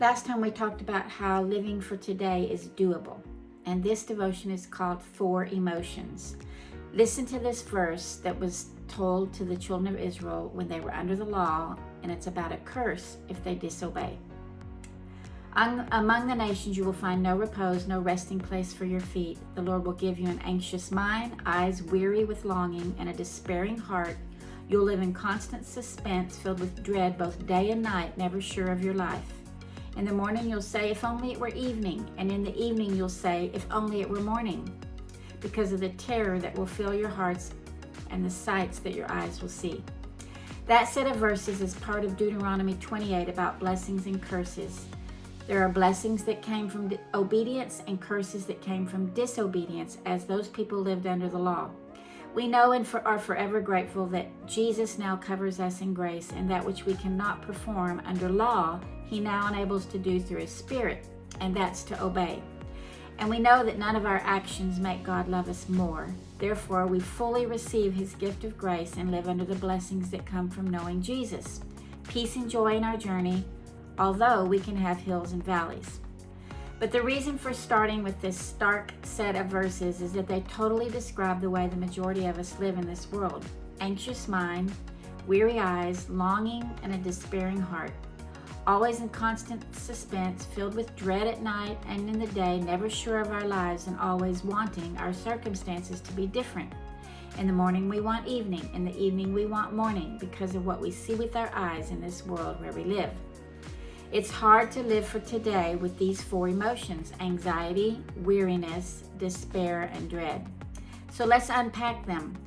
Last time we talked about how living for today is doable, and this devotion is called Four Emotions. Listen to this verse that was told to the children of Israel when they were under the law, and it's about a curse if they disobey. Among the nations you will find no repose, no resting place for your feet. The Lord will give you an anxious mind, eyes weary with longing, and a despairing heart. You'll live in constant suspense, filled with dread both day and night, never sure of your life. In the morning you'll say, if only it were evening, and in the evening you'll say, if only it were morning, because of the terror that will fill your hearts and the sights that your eyes will see. That set of verses is part of Deuteronomy 28 about blessings and curses. There are blessings that came from obedience and curses that came from disobedience as those people lived under the law. We know and are forever grateful that Jesus now covers us in grace, and that which we cannot perform under law, He now enables to do through His Spirit, and that's to obey. And we know that none of our actions make God love us more. Therefore, we fully receive His gift of grace and live under the blessings that come from knowing Jesus. Peace and joy in our journey, although we can have hills and valleys. But the reason for starting with this stark set of verses is that they totally describe the way the majority of us live in this world. Anxious mind, weary eyes, longing, and a despairing heart. Always in constant suspense, filled with dread at night and in the day, never sure of our lives, and always wanting our circumstances to be different. In the morning we want evening, in the evening we want morning, because of what we see with our eyes in this world where we live. It's hard to live for today with these four emotions: anxiety, weariness, despair, and dread. So let's unpack them.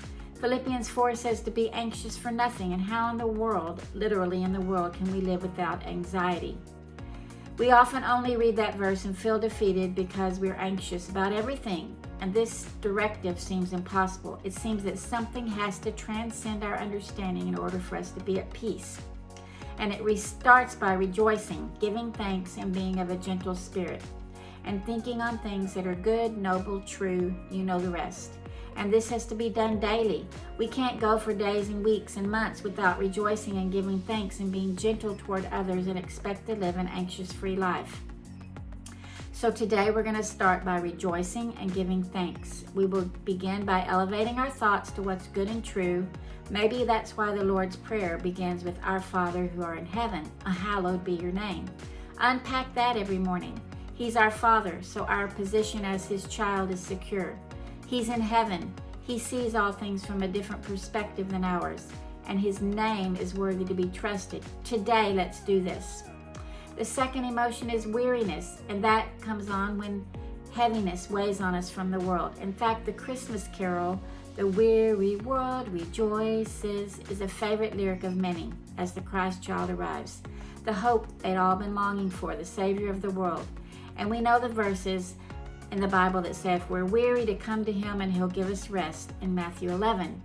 Philippians 4 says to be anxious for nothing, and how in the world, literally in the world, can we live without anxiety? We often only read that verse and feel defeated because we're anxious about everything, and this directive seems impossible. It seems that something has to transcend our understanding in order for us to be at peace. And it restarts by rejoicing, giving thanks, and being of a gentle spirit, and thinking on things that are good, noble, true, you know the rest. And this has to be done daily. We can't go for days and weeks and months without rejoicing and giving thanks and being gentle toward others and expect to live an anxious-free life. So today we're going to start by rejoicing and giving thanks. We will begin by elevating our thoughts to what's good and true. Maybe that's why the Lord's Prayer begins with Our Father who art in heaven, hallowed be your name. Unpack that every morning. He's our Father, so our position as His child is secure. He's in heaven. He sees all things from a different perspective than ours, and His name is worthy to be trusted. Today, let's do this. The second emotion is weariness, and that comes on when heaviness weighs on us from the world. In fact, the Christmas carol, "The weary world rejoices," is a favorite lyric of many as the Christ child arrives. The hope they'd all been longing for, the Savior of the world. And we know the verses in the Bible that say if we're weary, to come to Him and He'll give us rest in Matthew 11.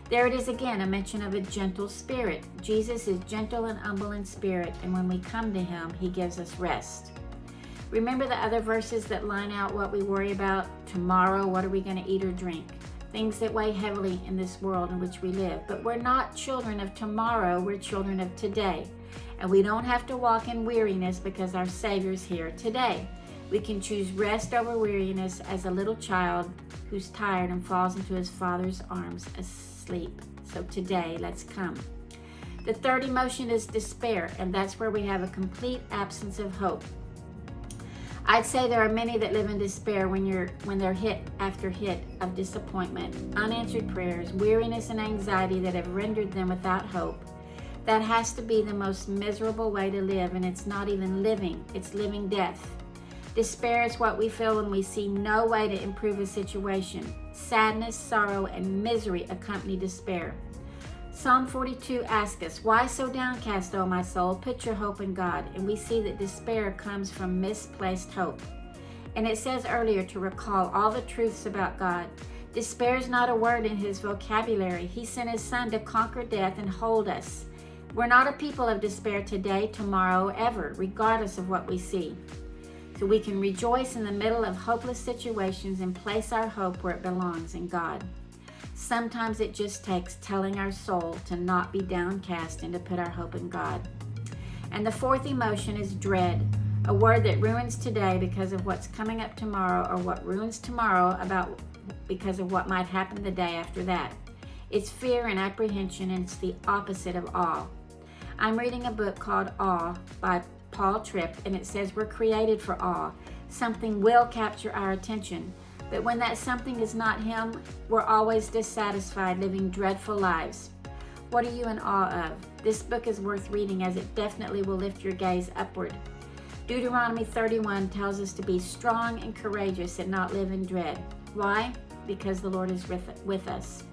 There it is again, a mention of a gentle spirit. Jesus is gentle and humble in spirit, and when we come to Him, He gives us rest. Remember the other verses that line out what we worry about? Tomorrow, what are we going to eat or drink? Things that weigh heavily in this world in which we live. But we're not children of tomorrow, we're children of today. And we don't have to walk in weariness because our Savior's here today. We can choose rest over weariness as a little child who's tired and falls into his Father's arms asleep. So today, let's come. The third emotion is despair, and that's where we have a complete absence of hope. I'd say there are many that live in despair when they're hit after hit of disappointment, unanswered prayers, weariness, and anxiety that have rendered them without hope. That has to be the most miserable way to live, and it's not even living, it's living death. Despair is what we feel when we see no way to improve a situation. Sadness, sorrow, and misery accompany despair. Psalm 42 asks us, "Why so downcast, O my soul? Put your hope in God." And we see that despair comes from misplaced hope. And it says earlier to recall all the truths about God. Despair is not a word in His vocabulary. He sent His Son to conquer death and hold us. We're not a people of despair today, tomorrow, ever, regardless of what we see. So we can rejoice in the middle of hopeless situations and place our hope where it belongs, in God. Sometimes it just takes telling our soul to not be downcast and to put our hope in God. And the fourth emotion is dread. A word that ruins today because of what's coming up tomorrow, or what ruins tomorrow because of what might happen the day after that. It's fear and apprehension, and it's the opposite of awe. I'm reading a book called Awe by Paul Tripp, and it says we're created for awe. Something will capture our attention, but when that something is not Him, we're always dissatisfied, living dreadful lives. What are you in awe of? This book is worth reading, as it definitely will lift your gaze upward. Deuteronomy 31 tells us to be strong and courageous and not live in dread. Why? Because the Lord is with us.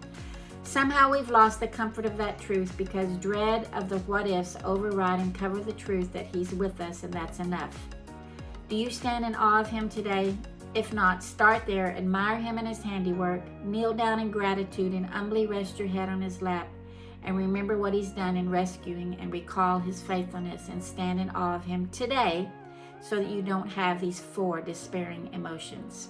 Somehow we've lost the comfort of that truth because dread of the what-ifs override and cover the truth that He's with us, and that's enough. Do you stand in awe of Him today? If not, start there, admire Him and His handiwork, kneel down in gratitude and humbly rest your head on His lap, and remember what He's done in rescuing, and recall His faithfulness, and stand in awe of Him today so that you don't have these 4 despairing emotions.